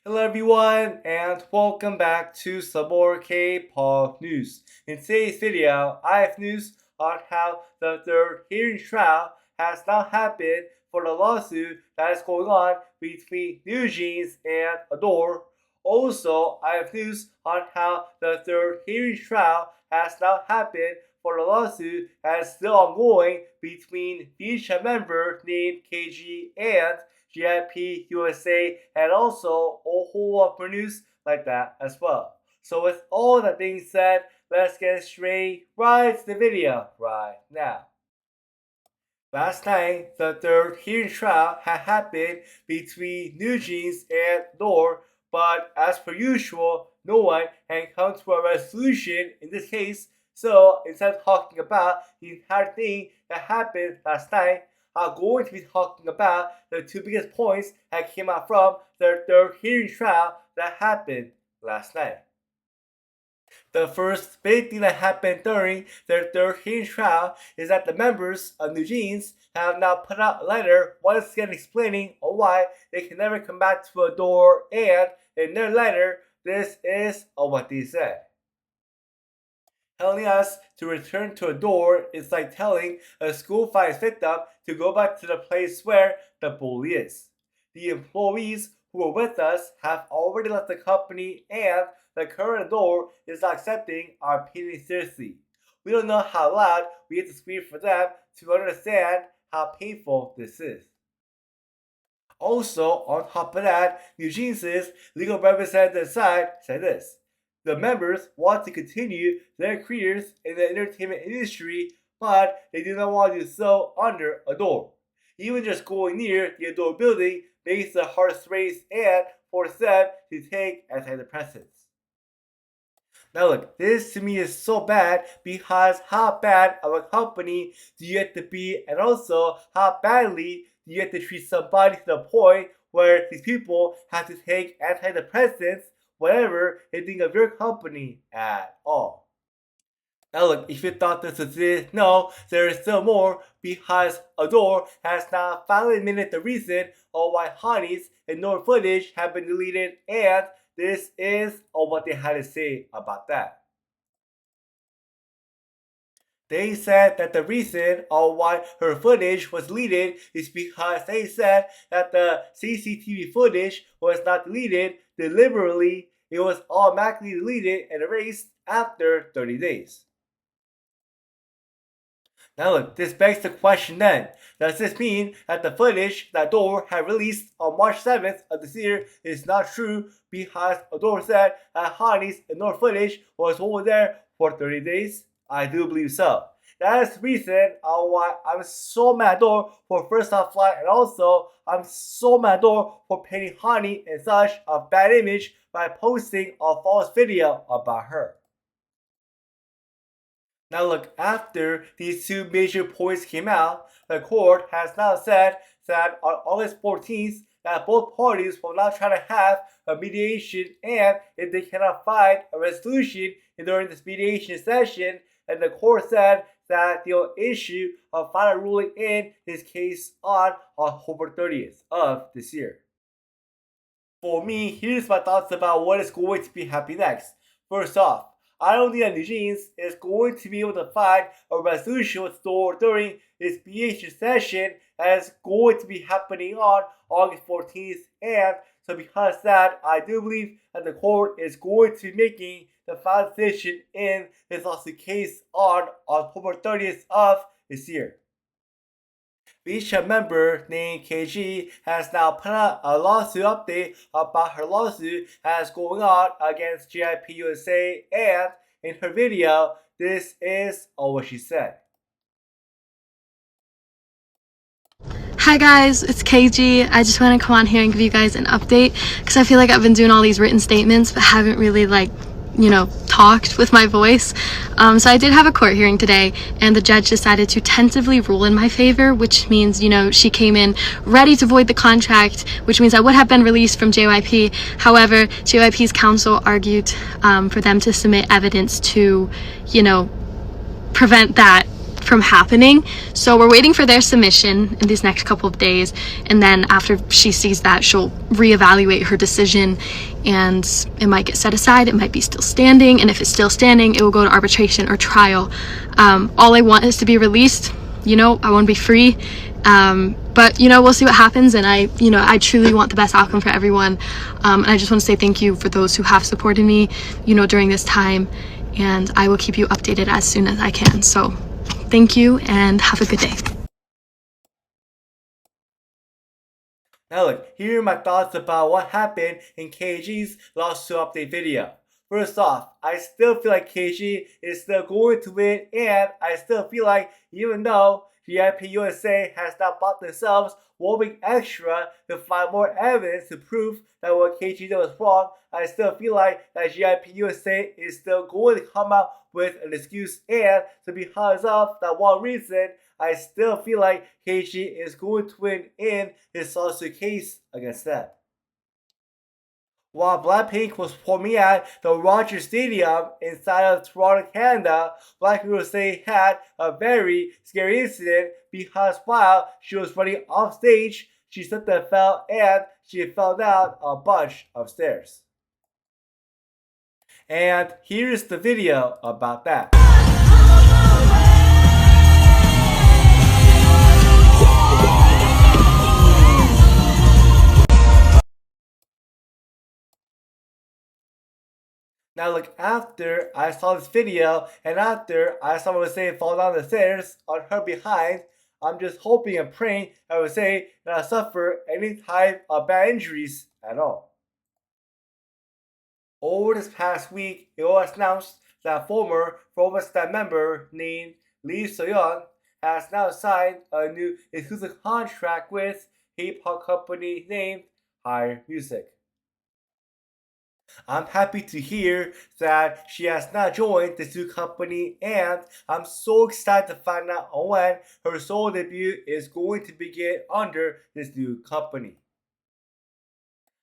Hello everyone and welcome back to some more K-pop news. In today's video, I have news on how the third hearing trial has now happened for the lawsuit that is going on between NewJeans and Adore. Also, I have news on how the third hearing trial has now happened for the lawsuit that is still ongoing between VCHA member named KG and JYP USA, and also a whole lot more news like that as well. So with all that being said, let's get straight right to the video right now. Last night, the third hearing trial had happened between NewJeans and Adore, but as per usual, no one had come to a resolution in this case. So instead of talking about the entire thing that happened last night, I'm going to be talking about the two biggest points that came out from their third hearing trial that happened last night. The first big thing that happened during their third hearing trial is that the members of NewJeans have now put out a letter once again explaining why they can never come back to Adore, and in their letter, this is what they said. Telling us to return to Adore is like telling a school violence victim to go back to the place where the bully is. The employees who were with us have already left the company, and the current Adore is not accepting our opinion seriously. We don't know how loud we have to scream for them to understand how painful this is. Also, on top of that, NewJeans' legal representative side said this: the members want to continue their careers in the entertainment industry, but they do not want to do so under Adore. Even just going near the Adore building makes the heart race and force them to take antidepressants. Now look, this to me is so bad because how bad of a company do you have to be, and also how badly do you have to treat somebody to the point where these people have to take antidepressants whenever they think of your company at all. Now look, if you thought this was it, no, there is still more, because Adore has now finally admitted the reason why Honey's and Nor footage have been deleted, and this is what they had to say about that. They said that the reason why her footage was deleted is because they said that the CCTV footage was not deleted deliberately. It was automatically deleted and erased after 30 days. Now look, this begs the question then, does this mean that the footage that Adore had released on March 7th of this year is not true, because Adore said that Honey's and Nor footage was over there for 30 days? I do believe so. That is the reason why I'm so mad at Adore for first off flying, and also I'm so mad at Adore for painting Honey in such a bad image by posting a false video about her. Now look, after these two major points came out, the court has now said that on August 14th that both parties will now try to have a mediation, and if they cannot find a resolution during this mediation session, and the court said that they'll issue a final ruling in this case on October 30th of this year. For me, here's my thoughts about what is going to be happening next. First off, I don't think that NewJeans is going to be able to find a resolution with Adore during this mediation session that is going to be happening on August 14th, and so because of that, I do believe that the court is going to be making the final decision in this lawsuit case on October 30th of this year. VCHA member named KG has now put out a lawsuit update about her lawsuit that's going on against JYP USA, and in her video, this is what she said. Hi guys, it's KG. I just want to come on here and give you guys an update because I feel like I've been doing all these written statements but haven't really talked with my voice. So I did have a court hearing today, and the judge decided to tentatively rule in my favor, which means, she came in ready to void the contract, which means I would have been released from JYP. However, JYP's counsel argued for them to submit evidence to, prevent that from happening. So we're waiting for their submission in these next couple of days, and then after she sees that, she'll reevaluate her decision, and it might get set aside, it might be still standing, and if it's still standing, it will go to arbitration or trial. All I want is to be released. I want to be free, but we'll see what happens, and I truly want the best outcome for everyone, and I just want to say thank you for those who have supported me during this time, and I will keep you updated as soon as I can. So thank you and have a good day. Now look, here are my thoughts about what happened in KG's lawsuit update video. First off, I still feel like KG is still going to win, and I still feel like even though JYP USA has not bought themselves one week extra to find more evidence to prove that what KG did was wrong, I still feel like that JYP USA is still going to come out with an excuse, and so because of that one reason, I still feel like KG is going to win in his lawsuit case against them. While BLACKPINK was performing at the Rogers Stadium inside of Toronto, Canada, BLACKPINK USA had a very scary incident because while she was running off stage, she slipped and fell, and she fell down a bunch of stairs. And here's the video about that. Now look, after I saw this video and after I saw someone say fall down the stairs on her behind, I'm just hoping and praying I would say that I suffer any type of bad injuries at all. Over this past week, it was announced that former FROMIS staff member named JYPE has now signed a new exclusive contract with K-pop company named Higher Music. I'm happy to hear that she has now joined this new company, and I'm so excited to find out when her solo debut is going to begin under this new company.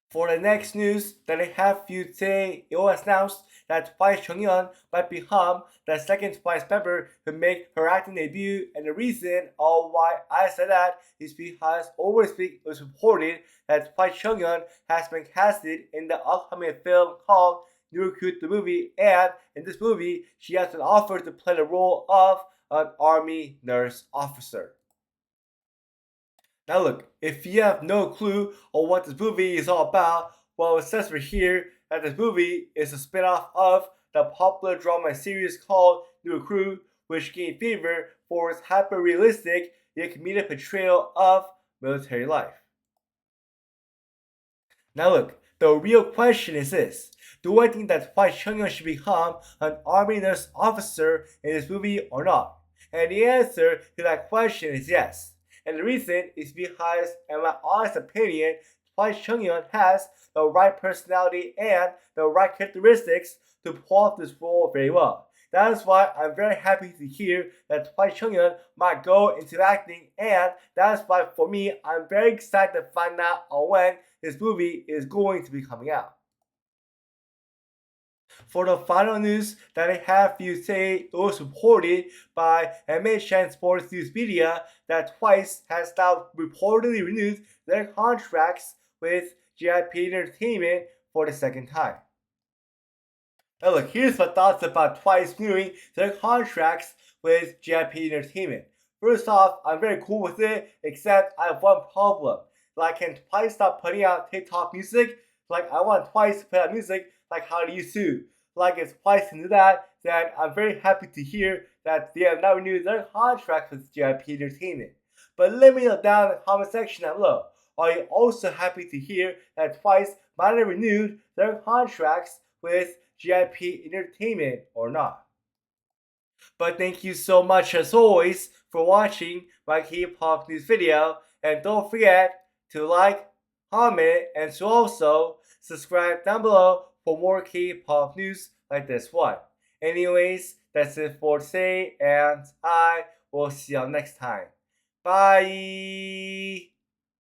For the next news that I have for you today, it was announced that Twice JEONGYEON might become the second Twice member to make her acting debut, and the reason why I said that is because over this week it was reported that Twice JEONGYEON has been casted in the upcoming film called New Recruit the Movie, and in this movie she has been offered to play the role of an army nurse officer. Now look, if you have no clue on what this movie is all about, well, it says right here that this movie is a spin-off of the popular drama series called New Recruit, which gained favor for its hyper-realistic yet comedic portrayal of military life. Now look, the real question is this: do I think that Twice JEONGYEON should become an army nurse officer in this movie or not? And the answer to that question is yes. And the reason is because, in my honest opinion, Twice JEONGYEON has the right personality and the right characteristics to pull off this role very well. That is why I'm very happy to hear that Twice JEONGYEON might go into acting, and that is why for me, I'm very excited to find out when this movie is going to be coming out. For the final news that I have for you today, it was reported by NEWJEANS Sports News Media that Twice has now reportedly renewed their contracts with JYP Entertainment for the second time. Now look, here's my thoughts about Twice renewing their contracts with JYP Entertainment. First off, I'm very cool with it, except I have one problem. Like, can Twice stop putting out TikTok music? Like, I want Twice to put out music like how they used to. Like, if Twice can do that, then I'm very happy to hear that they have now renewed their contract with JYP Entertainment. But let me know down in the comment section down below. Are you also happy to hear that Twice might have renewed their contracts with JYP Entertainment or not? But thank you so much as always for watching my K-pop news video, and don't forget to like, comment, and to also subscribe down below for more K-pop news like this one. Anyways, that's it for today, and I will see you next time. Bye!